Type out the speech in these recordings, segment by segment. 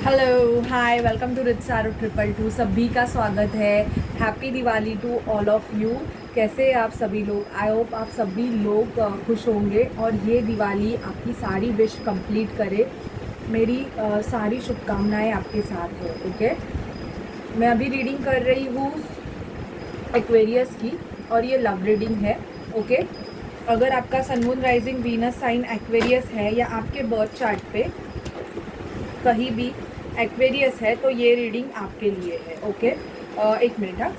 Hello hi welcome to रिचारो 222 सभी का स्वागत है। Happy Diwali to all of you. कैसे आप सभी लोग? आई होप आप सभी लोग खुश होंगे और ये दिवाली आपकी सारी विश कंप्लीट करे। मेरी सारी शुभकामनाएं आपके साथ है। ओके, मैं अभी रीडिंग कर रही हूँ एक्वेरियस की और ये लव रीडिंग है। ओके, अगर आपका sun moon rising Venus sign Aquarius है या आपके बर्थ चार्ट पे कहीं भी एक्वेरियस है तो ये रीडिंग आपके लिए है। ओके, एक मिनट। हाँ,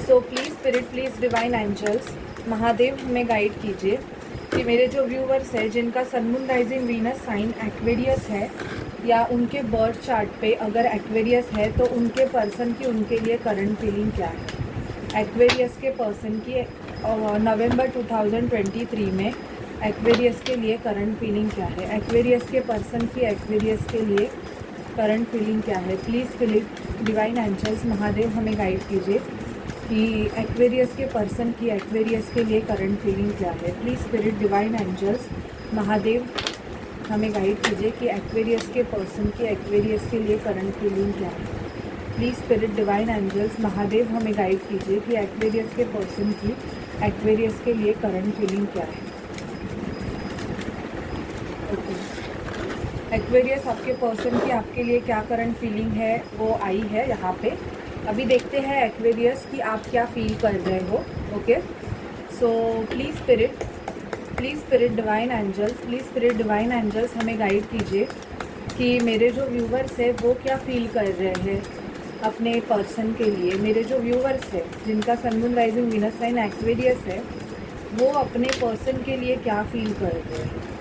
so please spirit, please divine angels, Mahadev हमें गाइड कीजिए कि मेरे जो व्यूवर्स हैं जिनका sun moon rising Venus sign Aquarius है या उनके बर्थ चार्ट पे अगर एक्वेरियस है तो उनके पर्सन की उनके लिए करंट फीलिंग क्या है। एक्वेरियस के पर्सन की नवंबर 2023 में एक्वेरियस के लिए करंट फीलिंग क्या है। एक्वेरियस के पर्सन की एक्वेरियस के लिए करंट फीलिंग क्या है। Please spirit, divine angels, Mahadev हमें गाइड कीजिए कि एक्वेरियस के पर्सन की एक्वेरियस के लिए करंट फीलिंग क्या है। Please spirit, divine angels, Mahadev हमें गाइड कीजिए कि एक्वेरियस के पर्सन की एक्वेरियस के लिए करंट फीलिंग क्या है। Please spirit, divine angels, Mahadev हमें गाइड कीजिए कि एक्वेरियस के पर्सन की एक्वेरियस के लिए करंट फीलिंग क्या है। ओके, एक्वेरियस आपके पर्सन की आपके लिए क्या करंट फीलिंग है वो आई है यहाँ पे। अभी देखते हैं एक्वेरियस कि आप क्या फील कर रहे हो। Okay, so please spirit divine angels, please spirit divine angels हमें गाइड कीजिए कि मेरे जो व्यूवर्स है वो क्या फील कर रहे हैं अपने पर्सन के लिए। मेरे जो व्यूवर्स है जिनका sun moon rising Venus sign Aquarius है वो अपने पर्सन के लिए क्या फील कर रहे हैं।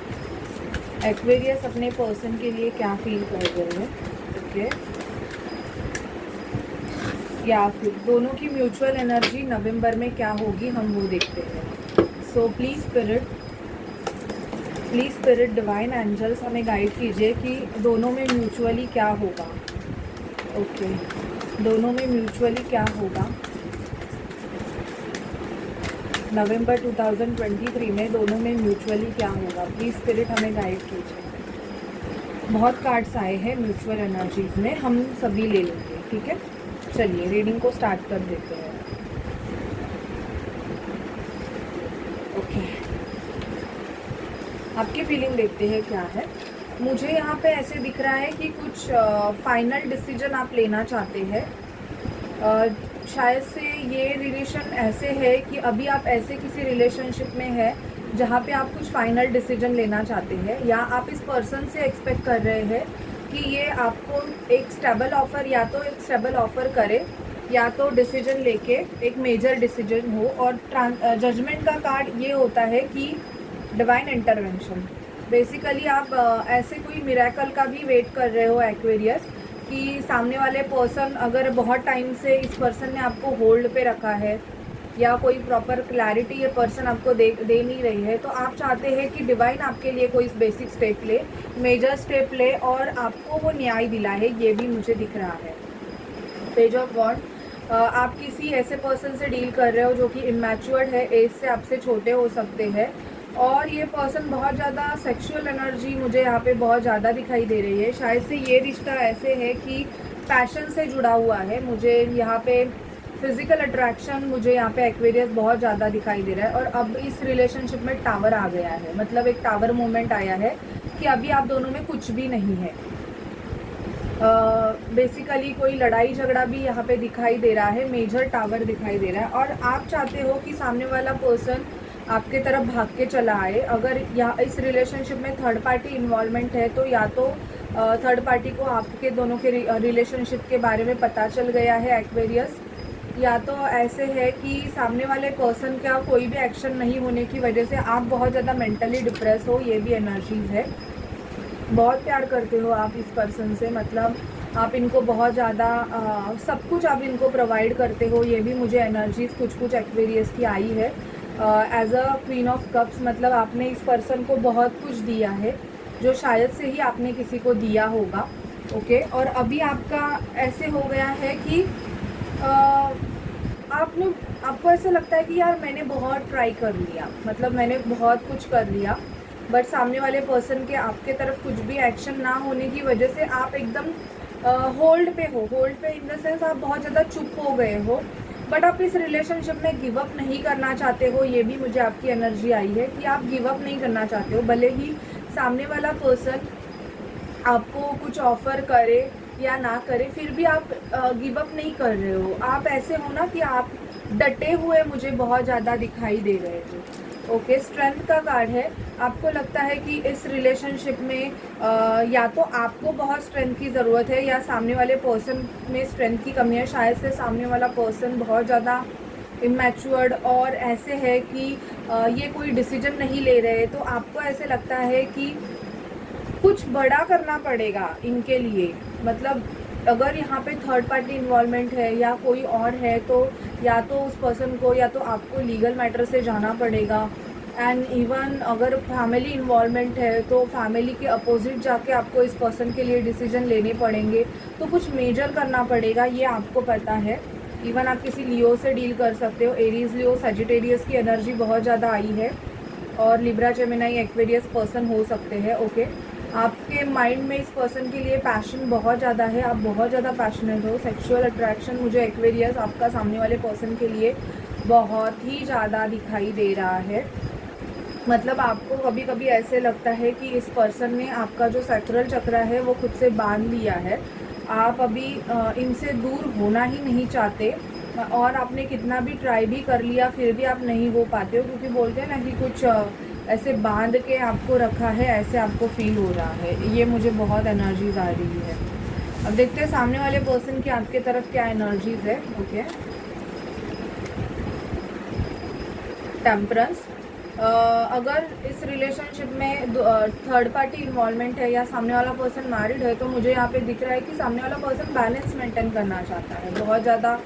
एक्वेरियस अपने पर्सन के लिए क्या फील कर रहे हैं। ओके, या फिर दोनों की म्यूचुअल एनर्जी नवंबर में क्या होगी हम वो देखते हैं। So please spirit divine angels हमें गाइड कीजिए कि दोनों में म्यूचुअली क्या होगा। ओके, दोनों में म्यूचुअली क्या होगा नवंबर 2023 में, दोनों में म्यूचुअली क्या होगा। प्लीज़ स्पिरिट हमें गाइड कीजिए। बहुत कार्ड्स आए हैं म्यूचुअल एनर्जीज में, हम सभी ले लेंगे। ठीक है, चलिए रीडिंग को स्टार्ट कर देते हैं। ओके, आपकी फीलिंग देखते हैं क्या है। मुझे यहाँ पे ऐसे दिख रहा है कि कुछ फाइनल डिसीजन आप लेना चाहते हैं। शायद से ये रिलेशन ऐसे है कि अभी आप ऐसे किसी रिलेशनशिप में है जहाँ पे आप कुछ फाइनल डिसीजन लेना चाहते हैं या आप इस पर्सन से एक्सपेक्ट कर रहे हैं कि ये आपको एक स्टेबल ऑफ़र या तो एक स्टेबल ऑफ़र करे या तो डिसीजन लेके एक मेजर डिसीजन हो। और जजमेंट का कार्ड ये होता है कि डिवाइन इंटरवेंशन। बेसिकली आप ऐसे कोई मिरेकल का भी वेट कर रहे हो एक्वेरियस कि सामने वाले पर्सन अगर बहुत टाइम से इस पर्सन ने आपको होल्ड पे रखा है या कोई प्रॉपर क्लैरिटी ये पर्सन आपको दे नहीं रही है तो आप चाहते हैं कि डिवाइन आपके लिए कोई बेसिक स्टेप ले, मेजर स्टेप ले और आपको वो न्याय दिलाए। ये भी मुझे दिख रहा है। पेज ऑफ वॉन्ड, आप किसी ऐसे पर्सन से डील कर रहे हो जो कि इमैच्योर्ड है, एज से आपसे छोटे हो सकते हैं और ये पर्सन बहुत ज़्यादा सेक्सुअल एनर्जी मुझे यहाँ पे बहुत ज़्यादा दिखाई दे रही है। शायद से ये रिश्ता ऐसे है कि पैशन से जुड़ा हुआ है। मुझे यहाँ पे फिज़िकल अट्रैक्शन मुझे यहाँ पे एक्वेरियस बहुत ज़्यादा दिखाई दे रहा है। और अब इस रिलेशनशिप में टावर आ गया है, मतलब एक टावर मोमेंट आया है कि अभी आप दोनों में कुछ भी नहीं है। बेसिकली कोई लड़ाई झगड़ा भी यहाँ पे दिखाई दे रहा है, मेजर टावर दिखाई दे रहा है और आप चाहते हो कि सामने वाला पर्सन आपके तरफ भाग के चला आए। अगर या इस रिलेशनशिप में थर्ड पार्टी इन्वॉल्वमेंट है तो या तो थर्ड पार्टी को आपके दोनों के रिलेशनशिप के बारे में पता चल गया है एक्वेरियस, या तो ऐसे है कि सामने वाले पर्सन का कोई भी एक्शन नहीं होने की वजह से आप बहुत ज़्यादा मेंटली डिप्रेस हो। ये भी एनर्जीज़ है। बहुत प्यार करते हो आप इस पर्सन से, मतलब आप इनको बहुत ज़्यादा सब कुछ आप इनको प्रोवाइड करते हो। ये भी मुझे एनर्जीज़ कुछ एक्वेरियस की आई है। As a queen of cups, मतलब आपने इस पर्सन को बहुत कुछ दिया है जो शायद से ही आपने किसी को दिया होगा। ओके, और अभी आपका ऐसे हो गया है कि आपको ऐसा लगता है कि यार मैंने बहुत ट्राई कर लिया, मतलब मैंने बहुत कुछ कर लिया बट सामने वाले पर्सन के आपके तरफ कुछ भी एक्शन ना होने की वजह से आप एकदम होल्ड पे इन द सेंस आप बहुत ज़्यादा चुप हो गए हो, बट आप इस रिलेशनशिप में गिव अप नहीं करना चाहते हो। ये भी मुझे आपकी एनर्जी आई है कि आप गिव अप नहीं करना चाहते हो, भले ही सामने वाला पर्सन आपको कुछ ऑफ़र करे या ना करे, फिर भी आप गिव अप नहीं कर रहे हो। आप ऐसे हो ना कि आप डटे हुए मुझे बहुत ज़्यादा दिखाई दे रहे हो। ओके, स्ट्रेंथ का कार्ड है। आपको लगता है कि इस रिलेशनशिप में या तो आपको बहुत स्ट्रेंथ की ज़रूरत है या सामने वाले पर्सन में स्ट्रेंथ की कमी है। शायद से सामने वाला पर्सन बहुत ज़्यादा इमैच्योर्ड और ऐसे है कि ये कोई डिसीजन नहीं ले रहे, तो आपको ऐसे लगता है कि कुछ बड़ा करना पड़ेगा इनके लिए। मतलब अगर यहाँ पे थर्ड पार्टी इन्वॉल्वमेंट है या कोई और है, तो या तो उस पर्सन को या तो आपको लीगल मैटर से जाना पड़ेगा, एंड इवन अगर फैमिली इन्वॉल्वमेंट है तो फैमिली के अपोजिट जाके आपको इस पर्सन के लिए डिसीजन लेने पड़ेंगे। तो कुछ मेजर करना पड़ेगा, ये आपको पता है। इवन आप किसी लियो से डील कर सकते हो। एरीज, लियो, सजिटेरियस की एनर्जी बहुत ज़्यादा आई है, और लिब्रा, जेमिनाई, एक्वेरियस पर्सन हो सकते हैं। ओके, आपके माइंड में इस पर्सन के लिए पैशन बहुत ज़्यादा है, आप बहुत ज़्यादा पैशनेट हो। सेक्सुअल अट्रैक्शन मुझे एक्वेरियस आपका सामने वाले पर्सन के लिए बहुत ही ज़्यादा दिखाई दे रहा है। मतलब आपको कभी कभी ऐसे लगता है कि इस पर्सन ने आपका जो सैक्रल चक्र है वो खुद से बांध लिया है। आप अभी इनसे दूर होना ही नहीं चाहते, और आपने कितना भी ट्राई भी कर लिया फिर भी आप नहीं हो पाते हो, क्योंकि बोलते हैं ना कि कुछ ऐसे बांध के आपको रखा है, ऐसे आपको फील हो रहा है। ये मुझे बहुत एनर्जीज आ रही है। अब देखते हैं सामने वाले पर्सन की आपके तरफ क्या एनर्जीज है। Okay, temperance. अगर इस रिलेशनशिप में थर्ड पार्टी इन्वॉल्वमेंट है या सामने वाला पर्सन मैरिड है, तो मुझे यहाँ पे दिख रहा है कि सामने वाला पर्सन बैलेंस मेंटेन करना चाहता है, बहुत ज़्यादा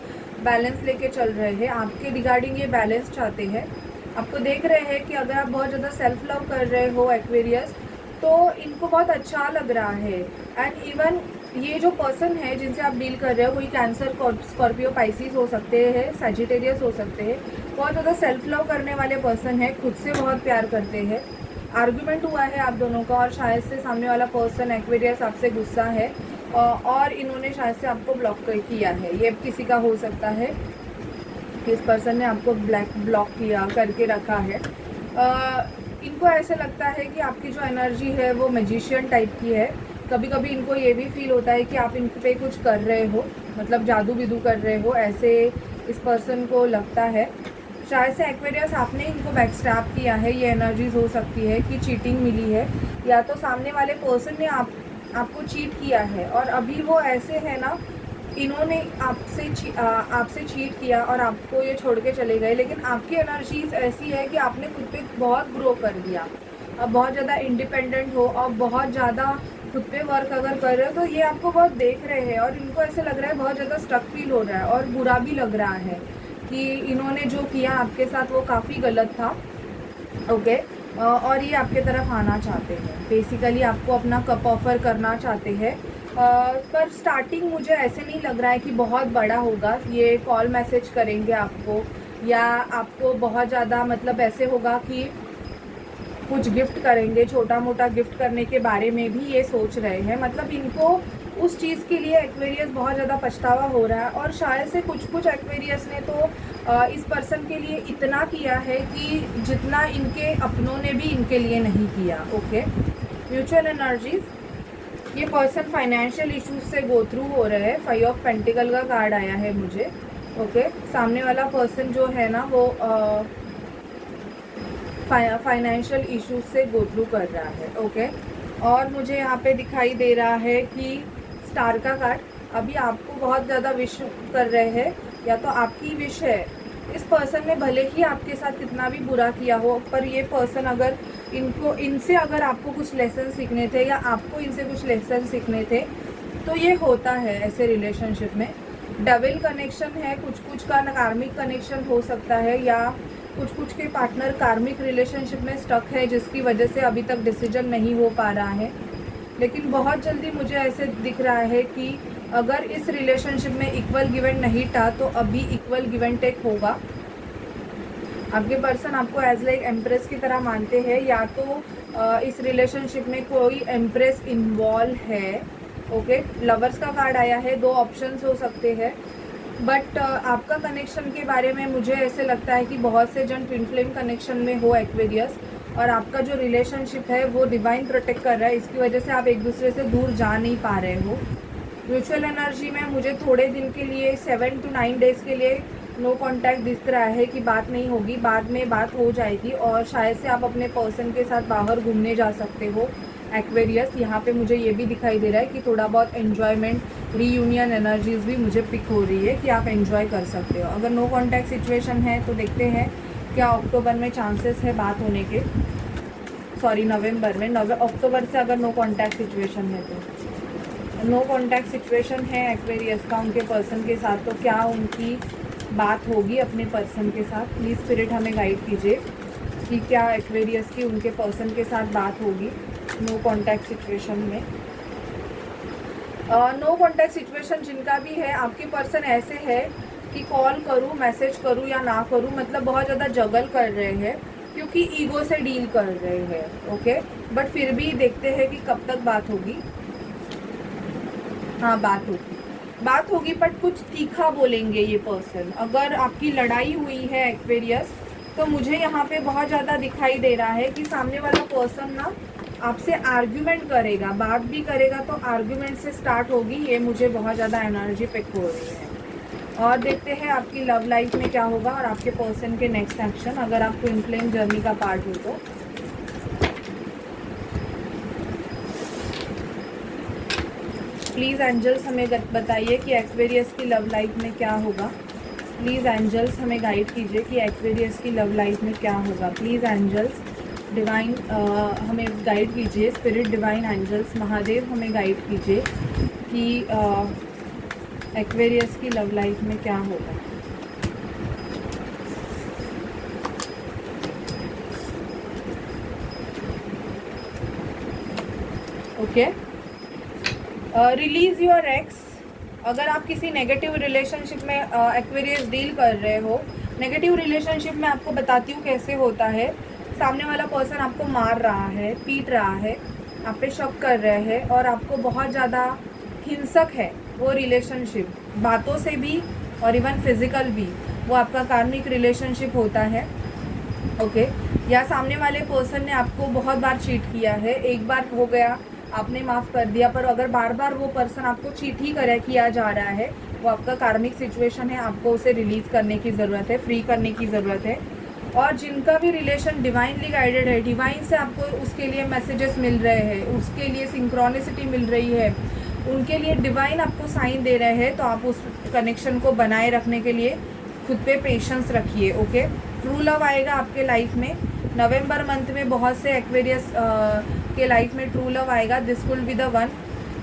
बैलेंस लेके चल रहे हैं। आपके रिगार्डिंग ये बैलेंस चाहते हैं। आपको देख रहे हैं कि अगर आप बहुत ज़्यादा सेल्फ लव कर रहे हो एक्वेरियस, तो इनको बहुत अच्छा लग रहा है। एंड इवन ये जो पर्सन है जिनसे आप डील कर रहे हो, कोई कैंसर, स्कॉर्पियो, पाइसिस हो सकते हैं, सजिटेरियस हो सकते हैं। बहुत ज़्यादा सेल्फ लव करने वाले पर्सन है, खुद से बहुत प्यार करते हैं। आर्गुमेंट हुआ है आप दोनों का, और शायद से सामने वाला पर्सन एक्वेरियस आपसे गुस्सा है, और इन्होंने शायद से आपको ब्लॉक किया है। ये किसी का हो सकता है, इस पर्सन ने आपको ब्लॉक किया करके रखा है। इनको ऐसे लगता है कि आपकी जो एनर्जी है वो मैजिशियन टाइप की है। कभी कभी इनको ये भी फील होता है कि आप इन पे कुछ कर रहे हो, मतलब जादू बिदू कर रहे हो, ऐसे इस पर्सन को लगता है। शायद से एक्वेरियस आपने इनको बैकस्टैप किया है, ये एनर्जीज हो सकती है कि चीटिंग मिली है, या तो सामने वाले पर्सन ने आपको चीट किया है, और अभी वो ऐसे है ना, इन्होंने आपसे चीट किया और आपको ये छोड़ के चले गए। लेकिन आपकी एनर्जीज ऐसी है कि आपने खुद पे बहुत ग्रो कर दिया, अब बहुत ज़्यादा इंडिपेंडेंट हो, और बहुत ज़्यादा खुद पे वर्क अगर कर रहे हो, तो ये आपको बहुत देख रहे हैं, और इनको ऐसे लग रहा है बहुत ज़्यादा स्टक फील हो रहा है, और बुरा भी लग रहा है कि इन्होंने जो किया आपके साथ वो काफ़ी गलत था। ओके, और ये आपके तरफ आना चाहते हैं, बेसिकली आपको अपना कप ऑफर करना चाहते हैं। पर स्टार्टिंग मुझे ऐसे नहीं लग रहा है कि बहुत बड़ा होगा। ये कॉल मैसेज करेंगे आपको, या आपको बहुत ज़्यादा मतलब ऐसे होगा कि कुछ गिफ्ट करेंगे, छोटा मोटा गिफ्ट करने के बारे में भी ये सोच रहे हैं। मतलब इनको उस चीज़ के लिए एक्वेरियस बहुत ज़्यादा पछतावा हो रहा है, और शायद से कुछ एक्वेरियस ने तो इस पर्सन के लिए इतना किया है कि जितना इनके अपनों ने भी इनके लिए नहीं किया। Okay, mutual energies. ये पर्सन फाइनेंशियल इश्यूज से गो थ्रू हो रहे हैं। 5 ऑफ पेंटिकल का कार्ड आया है मुझे। ओके, सामने वाला पर्सन जो है ना वो फाइनेंशियल इश्यूज से गो थ्रू कर रहा है। ओके, और मुझे यहाँ पे दिखाई दे रहा है कि स्टार का कार्ड। अभी आपको बहुत ज़्यादा विश कर रहे हैं, या तो आपकी विश है। इस पर्सन ने भले ही आपके साथ कितना भी बुरा किया हो, पर ये पर्सन अगर इनसे अगर आपको कुछ लेसन सीखने थे, या आपको इनसे कुछ लेसन सीखने थे, तो ये होता है ऐसे रिलेशनशिप में। डबल कनेक्शन है, कुछ का कार्मिक कनेक्शन हो सकता है, या कुछ के पार्टनर कार्मिक रिलेशनशिप में स्टक है, जिसकी वजह से अभी तक डिसीजन नहीं हो पा रहा है। लेकिन बहुत जल्दी मुझे ऐसे दिख रहा है कि अगर इस रिलेशनशिप में इक्वल गिव एंड नहीं था, तो अभी इक्वल गिव एंड टेक होगा। आपके पर्सन आपको एज लाइक एम्प्रेस की तरह मानते हैं, या तो इस रिलेशनशिप में कोई एम्प्रेस इन्वॉल्व है। ओके, लवर्स का कार्ड आया है, 2 ऑप्शंस हो सकते हैं, बट आपका कनेक्शन के बारे में मुझे ऐसे लगता है कि बहुत से जन ट्विन फ्लेम कनेक्शन में हो एक्वेरियस, और आपका जो रिलेशनशिप है वो डिवाइन प्रोटेक्ट कर रहा है, इसकी वजह से आप एक दूसरे से दूर जा नहीं पा रहे हो। म्यूचुअल एनर्जी में मुझे थोड़े दिन के लिए 7 to 9 डेज़ के लिए नो कांटेक्ट दिख रहा है कि बात नहीं होगी, बाद में बात हो जाएगी, और शायद से आप अपने पर्सन के साथ बाहर घूमने जा सकते हो एक्वेरियस। यहाँ पे मुझे ये भी दिखाई दे रहा है कि थोड़ा बहुत एन्जॉयमेंट, रीयूनियन एनर्जीज भी मुझे पिक हो रही है कि आप एन्जॉय कर सकते हो। अगर नो कांटेक्ट सिचुएशन है तो देखते हैं क्या अक्टूबर में चांसेस है बात होने के, सॉरी नवंबर में, अक्टूबर से अगर नो कांटेक्ट सिचुएशन है तो नो कांटेक्ट सिचुएशन है एक्वेरियस का उनके पर्सन के साथ, तो क्या उनकी बात होगी अपने पर्सन के साथ। प्लीज़ स्पिरिट हमें गाइड कीजिए कि क्या एक्वेरियस की उनके पर्सन के साथ बात होगी नो कांटेक्ट सिचुएशन में। नो कांटेक्ट सिचुएशन जिनका भी है, आपके पर्सन ऐसे है कि कॉल करूँ, मैसेज करूँ या ना करूँ, मतलब बहुत ज़्यादा जगल कर रहे हैं क्योंकि ईगो से डील कर रहे हैं। ओके, बट फिर भी देखते हैं कि कब तक बात होगी। हाँ, बात होगी बट कुछ तीखा बोलेंगे ये पर्सन। अगर आपकी लड़ाई हुई है एक्वेरियस, तो मुझे यहाँ पे बहुत ज़्यादा दिखाई दे रहा है कि सामने वाला पर्सन ना आपसे आर्ग्यूमेंट करेगा, बात भी करेगा तो आर्ग्यूमेंट से स्टार्ट होगी, ये मुझे बहुत ज़्यादा एनर्जी पिक हो रही है। और देखते हैं आपकी लव लाइफ में क्या होगा और आपके पर्सन के नेक्स्ट एक्शन, अगर आप ट्विन फ्लेम जर्नी का पार्ट हो तो। प्लीज़ एंजल्स हमें बताइए कि एक्वेरियस की लव लाइफ में क्या होगा। प्लीज़ एंजल्स हमें गाइड कीजिए कि एक्वेरियस की लव लाइफ में क्या होगा। प्लीज़ एंजल्स डिवाइन हमें गाइड कीजिए, स्पिरिट डिवाइन एंजल्स महादेव हमें गाइड कीजिए कि एक्वेरियस की लव लाइफ में क्या होगा। Okay, release your x. अगर आप किसी नेगेटिव रिलेशनशिप में एक्वेरियस डील कर रहे हो, नेगेटिव रिलेशनशिप में आपको बताती हूँ कैसे होता है। सामने वाला पर्सन आपको मार रहा है, पीट रहा है, आप पे शक कर रहे हैं और आपको बहुत ज़्यादा हिंसक है वो रिलेशनशिप, बातों से भी और इवन फिजिकल भी, वो आपका कार्मिक रिलेशनशिप होता है। ओके, या सामने वाले पर्सन ने आपको बहुत बार चीट किया है, एक बार हो गया आपने माफ़ कर दिया, पर अगर बार बार वो पर्सन आपको चीट ही किया जा रहा है, वो आपका कार्मिक सिचुएशन है, आपको उसे रिलीज़ करने की ज़रूरत है, फ्री करने की ज़रूरत है। और जिनका भी रिलेशन डिवाइनली गाइडेड है, डिवाइन से आपको उसके लिए मैसेजेस मिल रहे हैं, उसके लिए सिंक्रोनिसिटी मिल रही है, उनके लिए डिवाइन आपको साइन दे रहे हैं, तो आप उस कनेक्शन को बनाए रखने के लिए खुद पे पेशेंस रखिए। ओके, ट्रू लव आएगा आपके लाइफ में नवंबर मंथ में, बहुत से एक्वेरियस के लाइफ में ट्रू लव आएगा। This will be the one.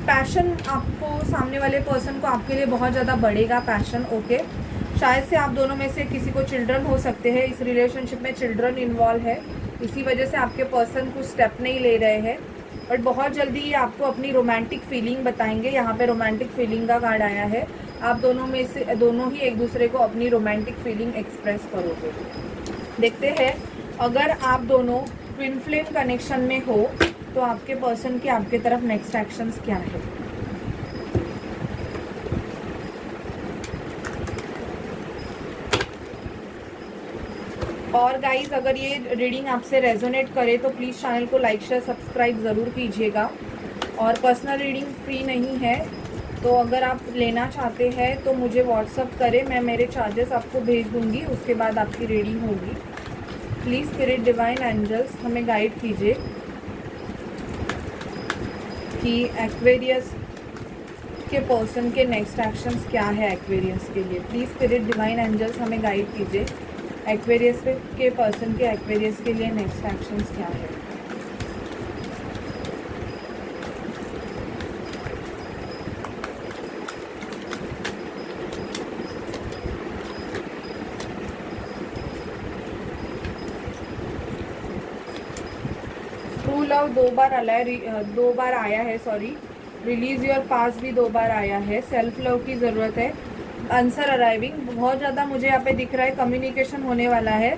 Passion आपको, सामने वाले पर्सन को आपके लिए बहुत ज़्यादा बढ़ेगा पैशन। ओके, शायद से आप दोनों में से किसी को चिल्ड्रन हो सकते हैं, इस रिलेशनशिप में चिल्ड्रन इन्वॉल्व है, इसी वजह से आपके पर्सन कुछ स्टेप नहीं ले रहे हैं, बट बहुत जल्दी ये आपको अपनी रोमांटिक फीलिंग बताएंगे। यहाँ पे रोमांटिक फीलिंग का कार्ड आया है, आप दोनों में से दोनों ही एक दूसरे को अपनी रोमांटिक फीलिंग एक्सप्रेस करोगे। देखते हैं अगर आप दोनों ट्विन फ्लेम कनेक्शन में हो तो आपके पर्सन के आपके तरफ नेक्स्ट एक्शंस क्या है। और गाइस, अगर ये रीडिंग आपसे रेजोनेट करे तो प्लीज़ चैनल को लाइक शेयर सब्सक्राइब ज़रूर कीजिएगा। और पर्सनल रीडिंग फ्री नहीं है, तो अगर आप लेना चाहते हैं तो मुझे व्हाट्सअप करें, मैं मेरे चार्जेस आपको भेज दूंगी, उसके बाद आपकी रीडिंग होगी। प्लीज़ स्पिरिट डिवाइन एंजल्स हमें गाइड कीजिए कि एक्वेरियस के पर्सन के नेक्स्ट एक्शंस क्या है एक्वेरियस के लिए। प्लीज़ स्पिरिट डिवाइन एंजल्स हमें गाइड कीजिए एक्वेरियस के पर्सन के एक्वेरियस के लिए नेक्स्ट एक्शंस क्या है। ट्रू लव 2 बार आया है, सॉरी। रिलीज योर पास भी 2 बार आया है। सेल्फ लव की ज़रूरत है। आंसर अराइविंग बहुत ज़्यादा मुझे यहाँ पे दिख रहा है, कम्युनिकेशन होने वाला है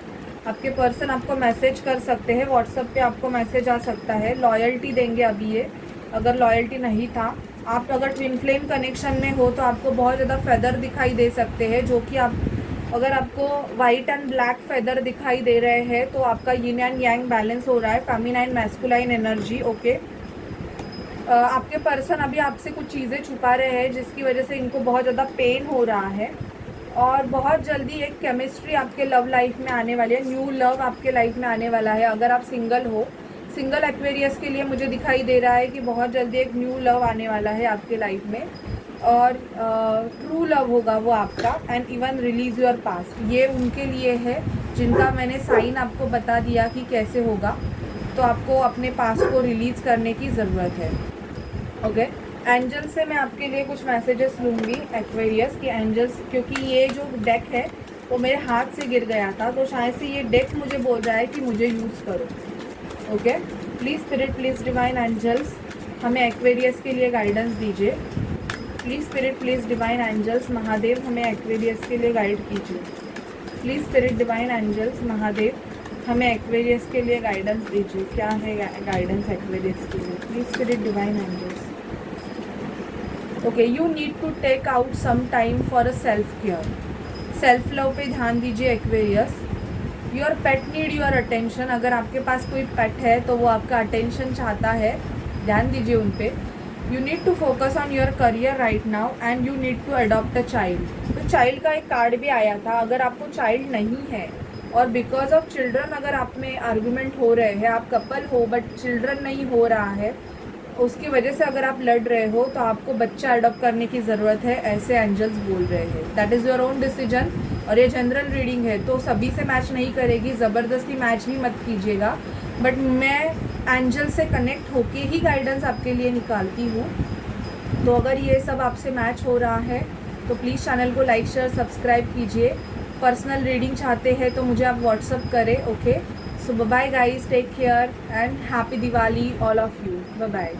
आपके पर्सन आपको मैसेज कर सकते हैं, व्हाट्सएप पे आपको मैसेज आ सकता है, लॉयल्टी देंगे अभी ये, अगर लॉयल्टी नहीं था। आप अगर ट्विन फ्लेम कनेक्शन में हो तो आपको बहुत ज़्यादा फेदर दिखाई दे सकते हैं, जो कि आप अगर आपको वाइट एंड ब्लैक फेदर दिखाई दे रहे हैं तो आपका यिन एंड यांग बैलेंस हो रहा है, फेमिनाइन मैस्कुलाइन एनर्जी। ओके, आपके पर्सन अभी आपसे कुछ चीज़ें छुपा रहे हैं जिसकी वजह से इनको बहुत ज़्यादा पेन हो रहा है, और बहुत जल्दी एक केमिस्ट्री आपके लव लाइफ में आने वाली है, न्यू लव आपके लाइफ में आने वाला है। अगर आप सिंगल हो, सिंगल एक्वेरियस के लिए मुझे दिखाई दे रहा है कि बहुत जल्दी एक न्यू लव आने वाला है आपके लाइफ में, और ट्रू लव होगा वो आपका, and even release your past. ये उनके लिए है जिनका मैंने साइन आपको बता दिया कि कैसे होगा, तो आपको अपने पास्ट को रिलीज़ करने की ज़रूरत है। ओके, एंजल से मैं आपके लिए कुछ मैसेजेस लूँगी एक्वेरियस की एंजल्स, क्योंकि ये जो डेक है वो मेरे हाथ से गिर गया था, तो शायद से ये डेक मुझे बोल रहा है कि मुझे यूज़ करो। Okay, please spirit, please divine angels हमें एक्वेरियस के लिए गाइडेंस दीजिए। Please spirit, please divine angels Mahadev हमें एक्वेरियस के लिए गाइड कीजिए। Please spirit divine angels Mahadev हमें एक्वेरियस के लिए गाइडेंस दीजिए। क्या है गाइडेंस एक्वेरियस के लिए? Please spirit divine angels. Okay, you need to take out some time for a self care. Self love पे ध्यान दीजिए Aquarius. Your pet need your attention. अगर आपके पास कोई पेट है तो वो आपका अटेंशन चाहता है, ध्यान दीजिए उन पे। You need to focus on your career right now, and you need to adopt a child. तो चाइल्ड का एक कार्ड भी आया था। अगर आपको चाइल्ड नहीं है और बिकॉज ऑफ चिल्ड्रन अगर आप में आर्गूमेंट हो रहे हैं, आप कपल हो बट चिल्ड्रन नहीं हो रहा है, उसकी वजह से अगर आप लड़ रहे हो तो आपको बच्चा अडॉप्ट करने की ज़रूरत है, ऐसे एंजल्स बोल रहे हैं। That is your own decision, और ये जनरल रीडिंग है तो सभी से मैच नहीं करेगी, ज़बरदस्ती मैच भी मत कीजिएगा, बट मैं एंजल से कनेक्ट होके ही गाइडेंस आपके लिए निकालती हूँ। तो अगर ये सब आपसे मैच हो रहा है तो प्लीज़ चैनल को लाइक शेयर सब्सक्राइब कीजिए। पर्सनल रीडिंग चाहते हैं तो मुझे आप व्हाट्सअप करें। Okay, so bye guys, take care and happy Diwali all of you. Bye bye.